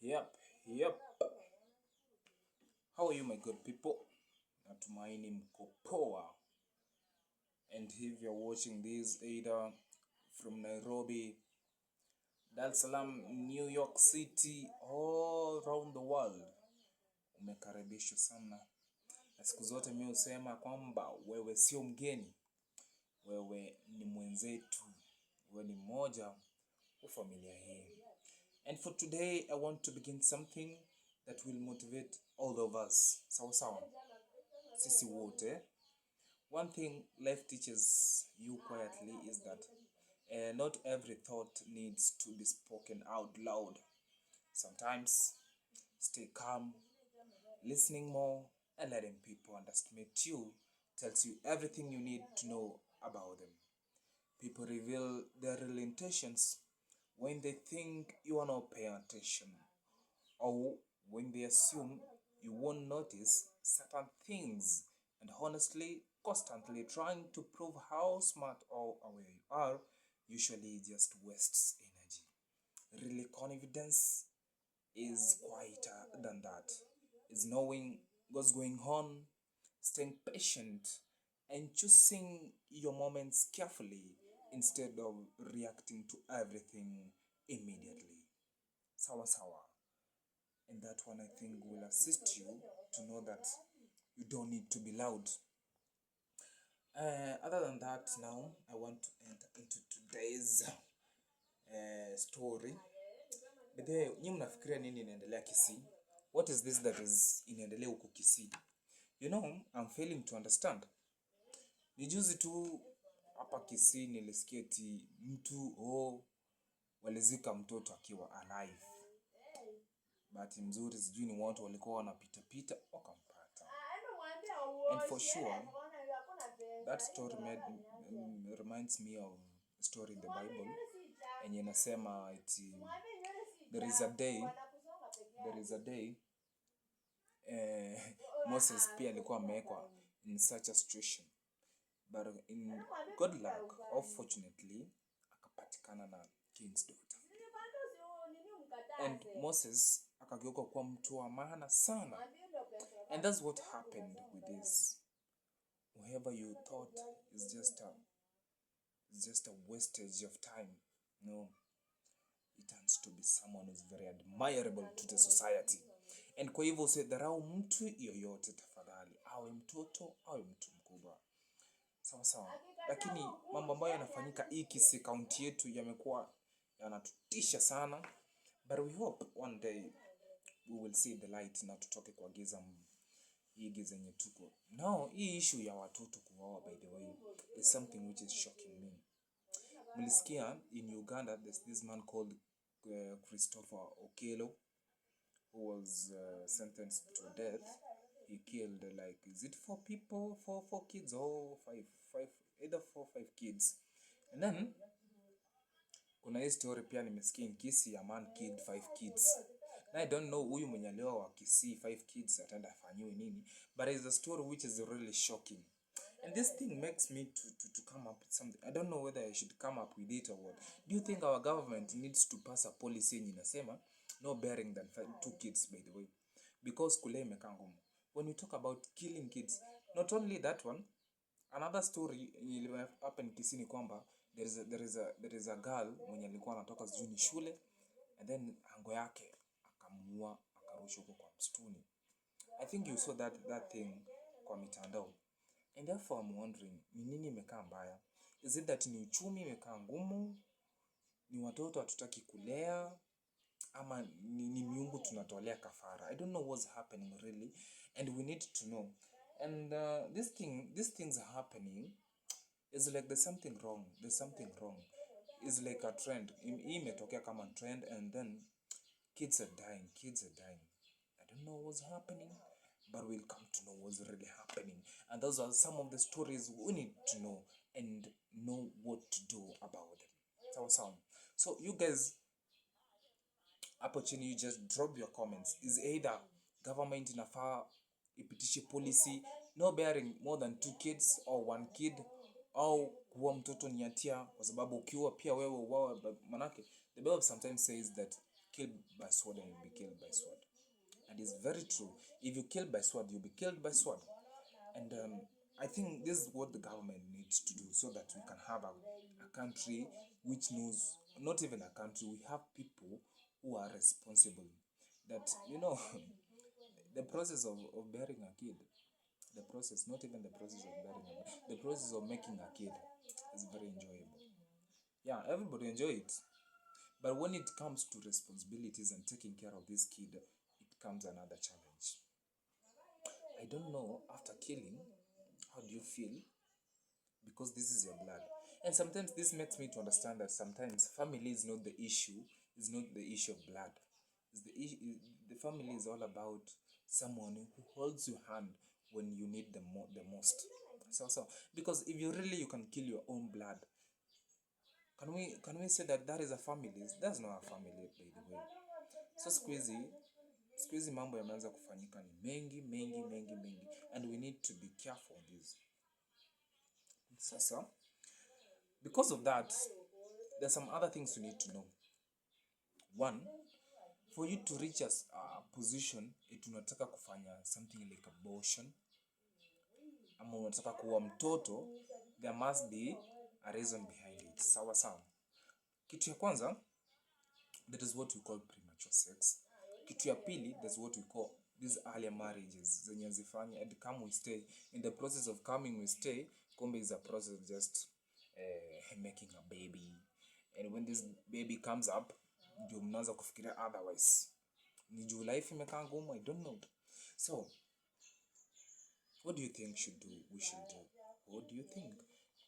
Yep, yep. How are you, my good people? Natumaini mko poa. And if you're watching this either from Nairobi, Dar es Salaam, New York City, all around the world, umekaribishwa sana. Na siku zote mimi husema kwamba wewe sio mgeni, wewe ni mwenzetu, wewe ni mmoja wa familia hii. And for today, I want to begin something that will motivate all of us. Sawa sawa. Sisi wote. One thing life teaches you quietly is that not every thought needs to be spoken out loud. Sometimes stay calm, listening more, and letting people underestimate you tells you everything you need to know about them. People reveal their real intentions when they think you are not paying attention, or when they assume you won't notice certain things, and honestly, constantly trying to prove how smart or aware you are usually just wastes energy. Really, confidence is quieter than that. It's knowing what's going on, staying patient, and choosing your moments carefully instead of reacting to everything immediately. Sawa sawa. And that one, I think, will assist you to know that you don't need to be loud. Other than that, now I want to enter into today's story. Bede, nyinyi mnafikiria nini inaendelea Kisii? What is this that is inaendelea huko Kisii? You know, I'm failing to understand. Ni juzi tu hapa Kisii nilisikia eti mtu walizika mtoto akiwa alive. Bahati mzuri sijui ni watu walikuwa wanapita pita wakampata. And for sure, that story reminds me of a story in the Bible. Yenye inasema eti there is a day Moses pia alikuwa amewekwa in such a situation. But in good luck, or fortunately, akapatikana na king's daughter. And Moses akageuka kuwa mtu wa maana sana. And that's what happened with this. Whoever you thought is just a wastage of time. No, it turns to be someone who's very admirable to the society. And kwa hivyo usidharau mtu yoyote tafadhali. Awe mtoto, awe mtu mkubwa. Sawa sawa. Lakini mambo ambayo yanafanyika hii Kisii kaunti yetu yamekuwa yanatutisha sana. But we hope one day we will see the light na tutoke kwa giza hii giza yenye tuko. Now, hii issue ya watoto kuoa, by the way, is something which is shocking me. Mlisikia in Uganda there's this man called Christopher Okello who was sentenced to death. He killed is it 4 people, four kids or five, either 4 or 5 kids. And then kuna hii story pia nimesikia in Kisii a man killed 5 kids. Now I don't know huyu mwenye alioa wa Kisii 5 kids ataenda afanyiwe nini, but it's a story which is really shocking. And this thing makes me to come up with something. I don't know whether I should come up with it or what. Do you think our government needs to pass a policy yenye inasema no bearing than 2 kids, by the way? Because kule imekaa ngumu. When you talk about killing kids, not only that one, another story happened Kisii ni kwamba there is a girl mwenye alikuwa anatoka sijui shule, and then ango yake akamuua akarusha huko kwa msituni. I think you saw that thing kwa mitandao. And therefore I'm wondering, ni nini imekaa mbaya? Is it that ni uchumi imekaa ngumu? Ni watoto hatutaki kulea? Ama ni miungu tunatolea kafara? I don't know what's happening really, and we need to know. And these things are happening is like there's something wrong. It's like a trend. Hii imetokea kama trend, and then kids are dying. I don't know what's happening, but we'll come to know what's really happening. And those are some of the stories we need to know and know what to do about them. So you guys, hapo chini, you just drop your comments. Is either government inafaa ipitishe policy no bearing more than 2 kids or 1 kid, au kuwa mtoto ni hatia kwa sababu ukiwa pia wewe uwawe? Manake the Bible sometimes says that killed by sword and you'll be killed by sword. And it's very true. If you kill by sword, you'll be killed by sword. And I think this is what the government needs to do, so that we can have a country which knows, not even a country, we have people who are responsible. That, the process of bearing a kid, the process, not even the process of bearing a kid, the process of making a kid is very enjoyable. Yeah, everybody enjoy it. But when it comes to responsibilities and taking care of this kid, it comes another challenge. I don't know, after killing, how do you feel? Because this is your blood. And sometimes this makes me to understand that sometimes family is not the issue, it's not the issue of blood. The family is all about someone who holds your hand when you need the most. So because if you can kill your own blood, can we say that is a family? That's not a family, by the way. So siku mambo yameanza kufanyika ni mengi, and we need to be careful on this. Sasa, because of that, there's some other things you need to know. One, for you to reach a position, unataka kufanya something like abortion, ama unataka kuwa mtoto, there must be a reason behind it. Sawa. Kitu ya kwanza, that is what we call premature sex. Kitu ya pili, that's what we call these earlier marriages. Zenye zifanya, and come we stay. In the process of coming we stay, kumbe is a process of just making a baby. And when this baby comes up, ndio mnaanza kufikiria otherwise. Ni juu life imekaa ngumu, I don't know. So, what do you think we should do? What do you think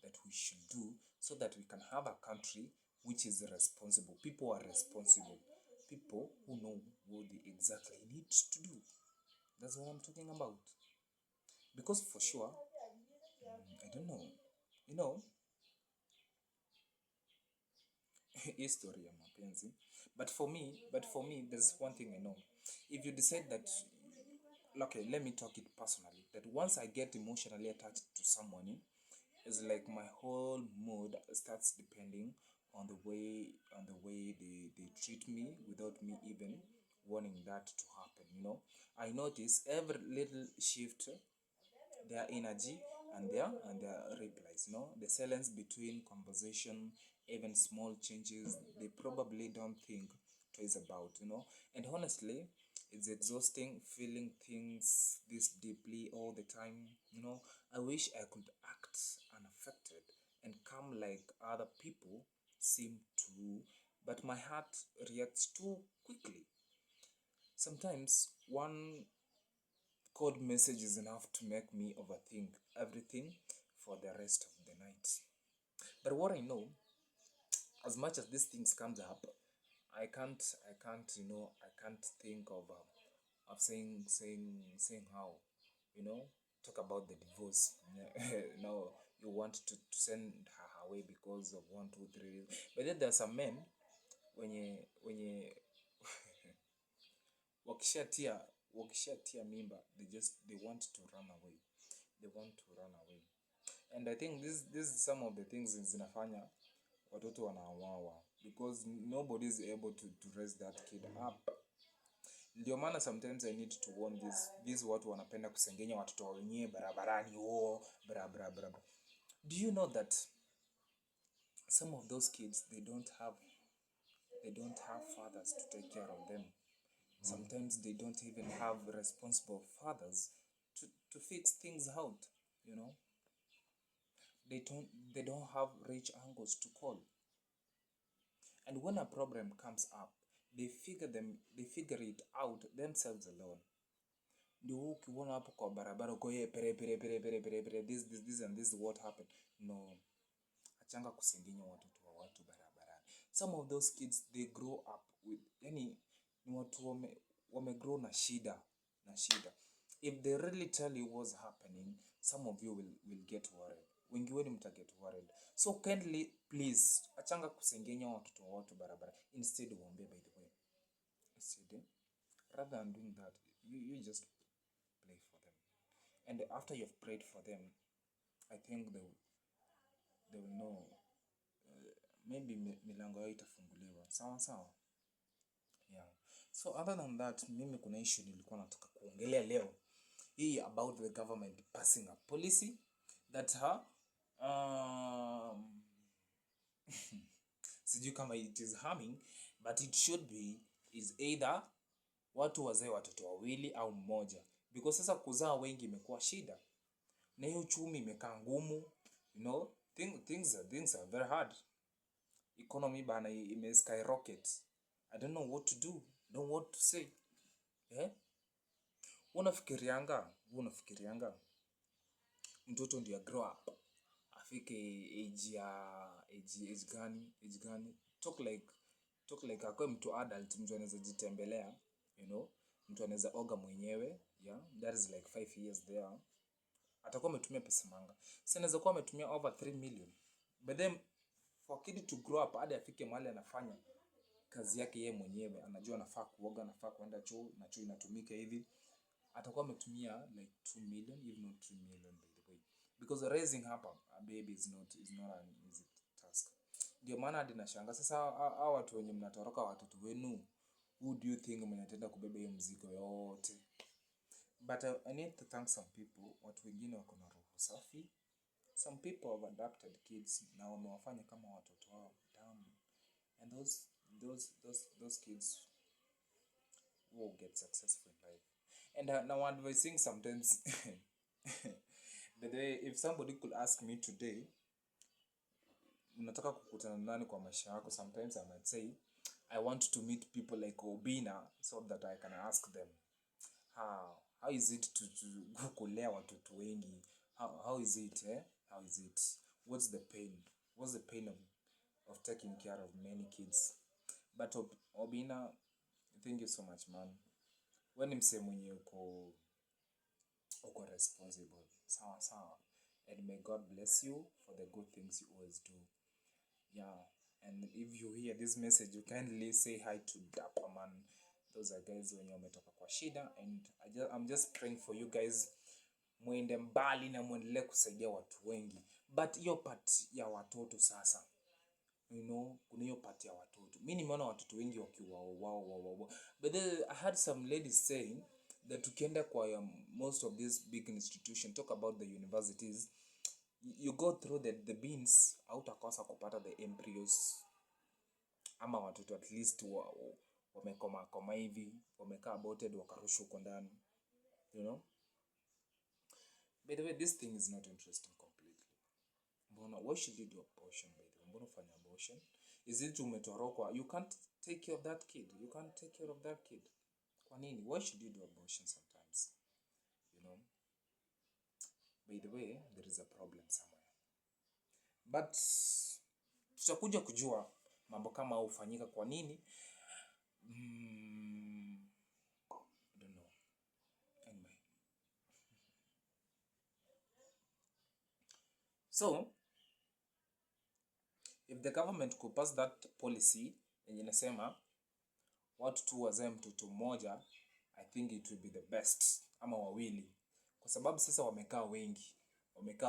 that we should do so that we can have a country which is responsible? People are responsible. People who know what they exactly need to do. That's what I'm talking about. Because for sure, I don't know, history ya mapenzi. But for me, there's one thing I know. If you decide that, okay, let me talk it personally, that once I get emotionally attached to someone, it's like my whole mood starts depending on the way they treat me without me even wanting that to happen. I notice every little shift, their energy and their replies, the silence between conversation, even small changes, they probably don't think twice about. And honestly, it's exhausting feeling things this deeply all the time. I wish I could act unaffected and calm like other people seem to, but my heart reacts too quickly. Sometimes one cold message is enough to make me overthink everything for the rest of the night. But what I know, as much as these things comes up, I can't think of saying how, talk about the divorce. No, you want to send her away because of 1, 2, 3. But then there are some men wenye wakishatia mimba, they want to run away. And I think this is some of the things zinafanya watoto wanauawa, because nobody is able to raise that kid up. Ndio maana sometimes I need to warn these watu wanapenda kusengenya watoto wenyewe barabarani, bra. Do you know that some of those kids, they don't have fathers to take care of them? Sometimes they don't even have responsible fathers to fix things out. They don't have rich uncles to call. And when a problem comes up, they figure it out themselves alone. Ndio ukiona hapo kwa barabara uko pere this and this what happened. No. Achanga kusengenya watoto wa watu barabarani. Some of those kids, they grow up with ni watu wamegrow na shida. If they really tell you what's happening, some of you will get worried. Wengi wenu mtaget worried. So kindly, please, achanga kusengenya watoto wa watu barabara. Instead, waombe, by the way. Instead, rather than doing that, you just pray for them. And after you've prayed for them, I think they will know. Maybe milango yao itafunguliwa. Sawa. Yeah. So other than that, mimi kuna issue nilikuwa nataka kuongelea leo hii about the government passing a policy that sijui kama it is harming, but it should be is either watu wazae watoto wawili au mmoja, because sasa kuzaa wengi imekuwa shida na hiyo uchumi imekaa ngumu, you know, things are very hard. Economy bana ime skyrocket. I don't know what to do, don't know what to say. Unafikirianga mtoto ndio grow up afike age gani? Talk like akwe mtu adult, mtu anaweza jitembelea, you know, mtu anaweza oga mwenyewe, yeah, that is like 5 years there. Atakuwa ametumia pesa manga, sasa anaweza kuwa ametumia over 3 million, but then for kid to grow up hadi afike mahali anafanya kazi yake yeye mwenyewe, anajua anafaa kuoga, anafaa kwenda choo na choo inatumika hivi, atakuwa ametumia like 2 million if not 3 million, by the way, because raising up a baby is not an easy task. Ndio maana hadi nashangaa sasa hao watu wenye mnatoroka watoto wenu, who do you think mnatenda kubeba hiyo mzigo yote? But I need to thank some people, watu wengine wako na roho safi. Some people have adopted kids na wamewafanya kama watoto wao damu, and those kids will get successful in life. And now advising sometimes but if somebody could ask me today, unataka kukutana nani kwa maisha yako, sometimes I might say I want to meet people like Obina so that I can ask them how is it to kulea watoto wengi, how is it how is it, what's the pain of taking care of many kids. But Obina, thank you so much man, wewe ni msee mwenye uko responsible, sawa, and may God bless you for the good things you always do. Yeah, and if you hear this message, you kindly say hi to Dapper Man. Those are guys wenye wametoka kwa shida, and I'm just praying for you guys, mwende mbali na muendelee kusaidia watu wengi. But hiyo part ya watoto sasa, you know, kuna hiyo part ya watoto, mimi nimeona watoto wengi wakiwa wow. But then I had some ladies saying that ukienda kwa most of these big institutions, talk about the universities, you go through the beans, hautakosa kupata the embryos ama watoto at least wamekoma hivi, wamekaa aborted, wakarushwa huko ndani, you know. By the way, this thing is not interesting completely. Mbona, why should you do abortion by the way? Mbona ufanya abortion? Is it umetorokwa, you can't take care of that kid, kwa nini? Why should you do abortion sometimes, you know? By the way, there is a problem somewhere, but tutakuja kujua mambo kama hufanyika kwa nini. I don't know. Anyway. So, if the government could pass that policy yenye inasema watu tu wazae mtoto mmoja, I think it will be the best, ama wawili, kwa sababu sasa wamekaa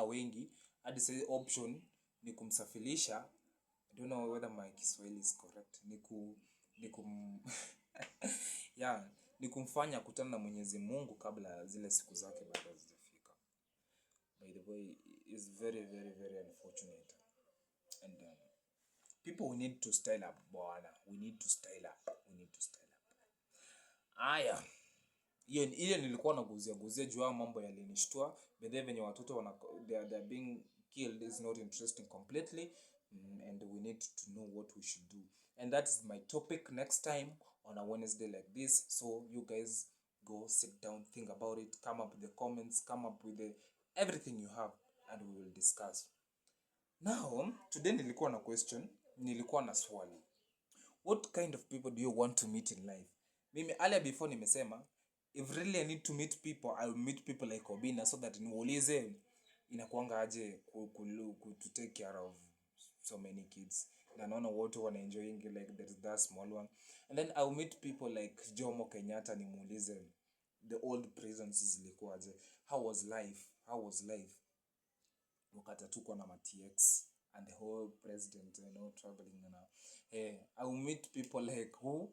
wengi hadi sasa option ni kumsafirisha. I don't know whether my Kiswahili is correct. Yeah, ni kumfanya kutana na Mwenyezi Mungu kabla zile siku zake bado hazijafika. By the way, is very unfortunate. And people, we need to style up bwana. We need to style up. Aya. Ile nilikuwa naguzia juu ya mambo yalinishtua. But then venye watoto they are being killed is not interesting completely. And we need to know what we should do. And that is my topic next time on a Wednesday like this. So you guys go sit down, think about it, come up with the comments, come up with everything you have, and we will discuss. Now, today nilikuwa na question, nilikuwa na swali. What kind of people do you want to meet in life? Mimi earlier before nimesema, if really I need to meet people, I will meet people like Obina so that niulize inakuanga aje to take care of so many kids. Na naona wote wana enjoying like there is that small one. And then I will meet people like Jomo Kenyatta, nimuulize the old prisons zilikuwa aje. How was life? Wakati tuko na TX and the whole president, you know, traveling now. I will meet people like who?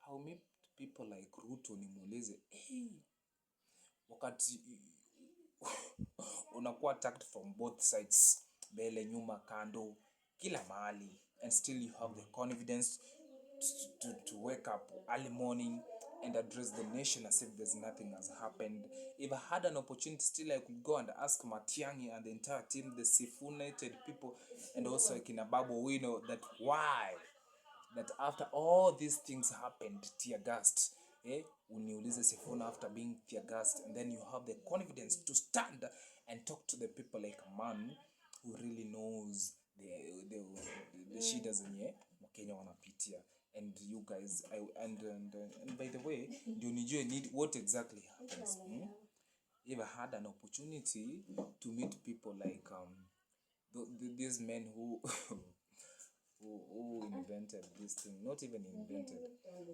I will meet people like Ruto nimuulize, hey, wakati unakuwa attacked from both sides, mbele, nyuma, kando, kila mahali, and still you have the confidence to wake up early morning and address the nation as if there's nothing has happened. If I had an opportunity, still I could go and ask Matiang'i and the entire team, the Sifuna-ted people, and also Kinababu Owino, that why, that after all these things happened, tear gassed, uniulize Sifuna after being tear gassed, and then you have the confidence to stand and talk to the people like a man who really knows the shida zenye Wakenya wanapitia. And you guys, and by the way, ndio nijue need what exactly happens. If I had an opportunity to meet people like these men who who invented this thing, not even invented,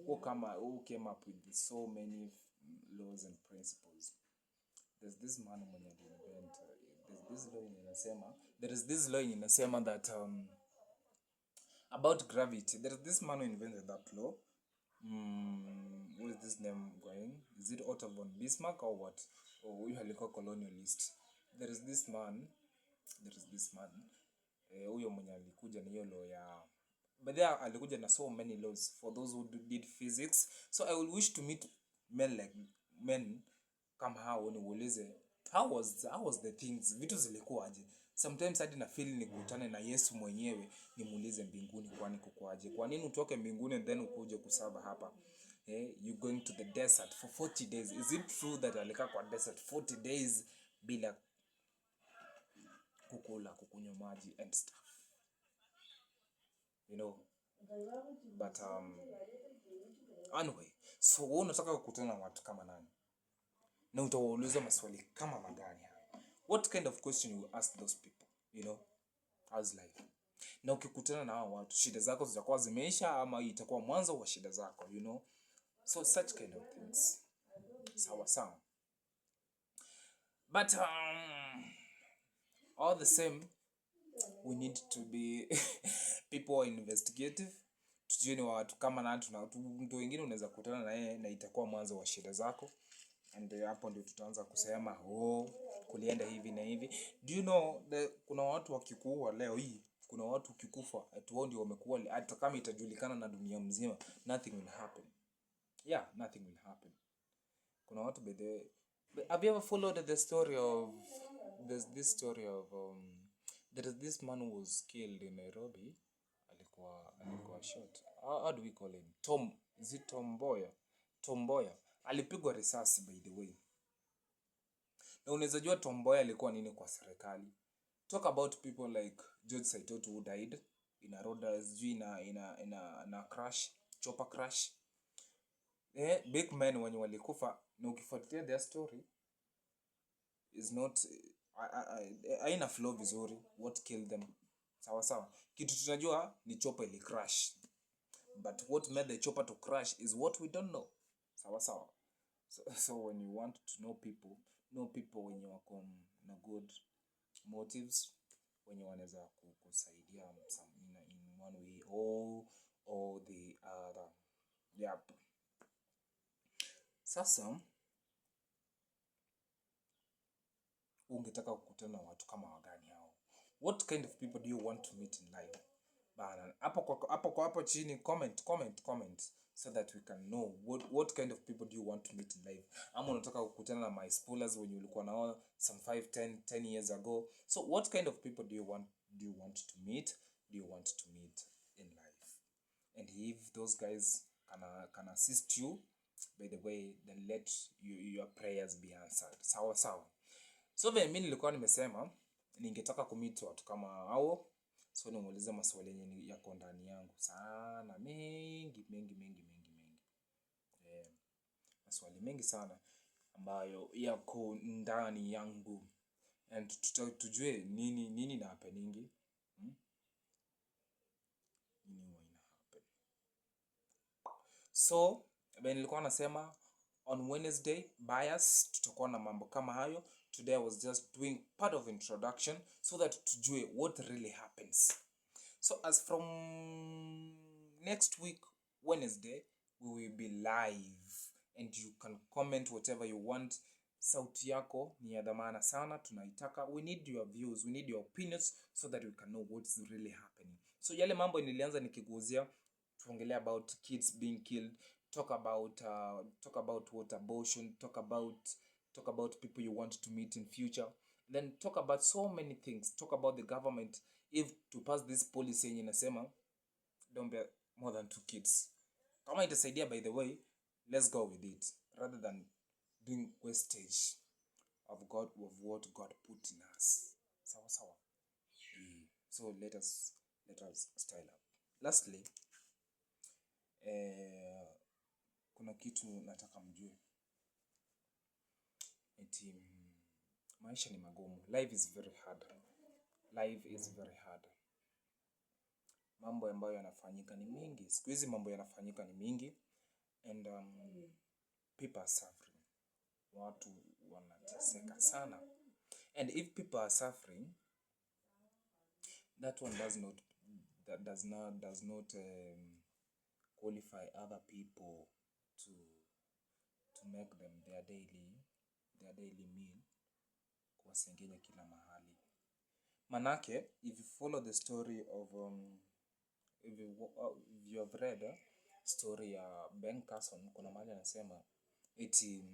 who came up with so many laws and principles. There's this man mwenye aliinvent, there is this law inasema that about gravity. There is this man who invented that law. Who is this name going? Is it Otto von Bismarck or what? Or huyu alikuwa colonialist. There is this man huyo mwenye alikuja na hiyo law ya, but there alikuja na so many laws for those who did physics. So I will wish to meet men kama hao, niulize how was the things, vitu zilikuwaje. Sometimes hadi na feel nikutane na Yesu mwenyewe nimuulize mbinguni kwani kukoaje, kwa nini utoke mbinguni and then ukuje kusaba hapa. You going to the desert for 40 days. Is it true that alikaa kwa desert 40 days bila kukula, kukunywa maji and stuff, but anyway, so wewe unataka kukutana na watu kama nani na utawauliza maswali kama magani haya? What kind of question you ask those people? How's life? Na ukikutana na hao watu, shida zako zitakuwa zimeisha ama itakuwa mwanzo wa shida zako, so such kind of things. Sawa. But all the same, we need to be people investigative. Tujue ni watu kama na mtu wengine unaweza kukutana na yeye na itakuwa mwanzo wa shida zako, and hapo ndio tutaanza kusema kulienda hivi na hivi. Do you know kuna watu wakikuua leo hii, kuna watu ukikufa wao ndio wamekuwa, hata kama itajulikana na dunia mzima, nothing will happen. Nothing will happen. Kuna watu have you ever followed the story of, there's this story of there is this man who was killed in Nairobi. Alikuwa shot. How do we call him? Tom Mboya alipigwa risasi, by the way. Na unaweza jua Tom Mboya alikuwa nini kwa serikali? Talk about people like George Saitoti who died in a road in a crash, chopper crash. Big men wenye walikufa, na ukifuatilia their story is not haina flow vizuri. What killed them? Sawa. Kitu tunajua ni chopper ili crash, but what made the chopper to crash is what we don't know. Sawa. So when you want to know people wenye wako na good motives, wenye wanaweza kusaidia in one way or the other. Yep. Sasa ungetaka kukutana na watu kama wagani hao? What kind of people do you want to meet in life? Bana, hapo chini comment so that we can know what kind of people do you want to meet in life. Ama unataka kukutana na my spoilers when ulikuwa nao some 5-10 years ago. So what kind of people do you want to meet? Do you want to meet in life? And if those guys can assist you, by the way, then let your prayers be answered. Sawa. So mimi nilikuwa nimesema ningetaka kumit watu kama hao. So nimuulize maswali yenye yako ndani yangu sana, mengi. Maswali mengi sana ambayo yako ndani yangu, and tujue nini na happening. Nini ina happen. So nilikuwa nasema on Wednesday bias tutakuwa na mambo kama hayo. Today I was just doing part of introduction so that tujue what really happens. So as from next week Wednesday, we will be live and you can comment whatever you want. Sauti yako ni ya dhamana sana, tunaitaka. We need your views, we need your opinions so that we can know what's really happening. So yale mambo nilianza nikiguzia, tuongelea about kids being killed, talk about what abortion, talk about people you want to meet in future, then talk about so many things, talk about the government if to pass this policy yenye inasema don't bear more than 2 kids. Kama itasaidia, by the way, let's go with it rather than doing wastage of what God put in us. Sawa. So let us style up. Lastly, kuna kitu nataka mjue. Eti maisha ni magumu. Life is very hard. Mambo ambayo yanafanyika ni mingi. Siku hizi mambo yanafanyika ni mingi and people are suffering. Watu wanateseka sana. And if people are suffering, that one does not qualify other people to make them their daily meal, kuwasengenya kila mahali. Manake, if you follow the story of if you have read story ya Ben Carson, kuna mahali anasema eti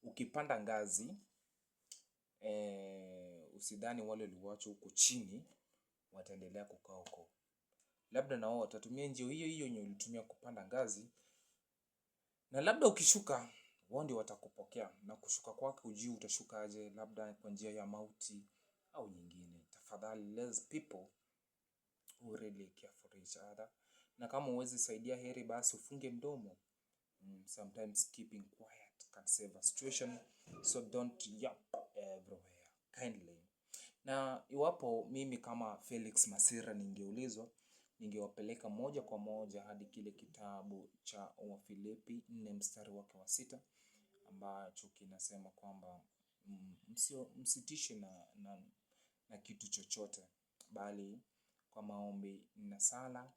ukipanda ngazi usidhani wale walioachwa huko chini wataendelea kukaa huko. Labda na wao watatumia njia hiyo yenye ulitumia kupanda ngazi, na labda ukishuka wao ndio watakupokea, na kushuka kwako ujui utashuka aje, labda kwa njia ya mauti au nyingine. Tafadhali, let's people who really care for each other. Na kama uwezi saidia, heri basi ufunge mdomo. Sometimes keeping quiet can save a situation, so don't yap everywhere kindly. Na iwapo mimi kama Felix Masira ningeulizwa, ningewapeleka moja kwa moja hadi kile kitabu cha Wafilipi 4 mstari wake wa 6, ambacho kinasema kwamba msitishe na kitu chochote, bali kwa maombi na sala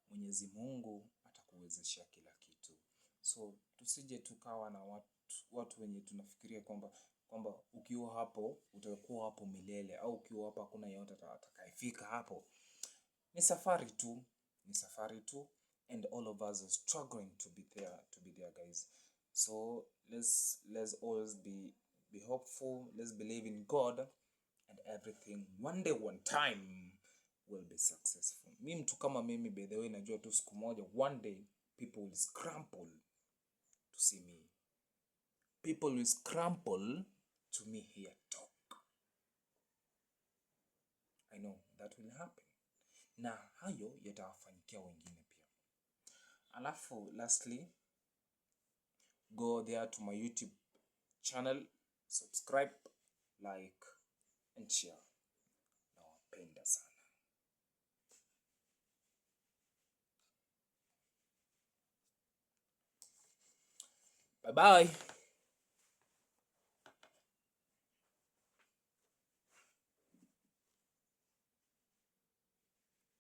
Mwenyezi Mungu atakuwezesha kila kitu. So tusije tukawa na watu wenye tunafikiria kwamba ukiwa hapo utakuwa hapo milele, au ukiwa hapo hakuna yeyote atakayefika hapo. Ni safari tu, and all of us are struggling to be there guys. So let's always be hopeful, let's believe in God, and everything one day one time will be successful. Mimi mtu kama mimi, by the way, najua tu siku moja one day people will scramble to see me. People will scramble to me here talk. I know that will happen. Na hayo yatawafanyikia wengine pia. Alafu lastly, go there to my YouTube channel, subscribe, like and share. Nawapenda sana. Bye bye.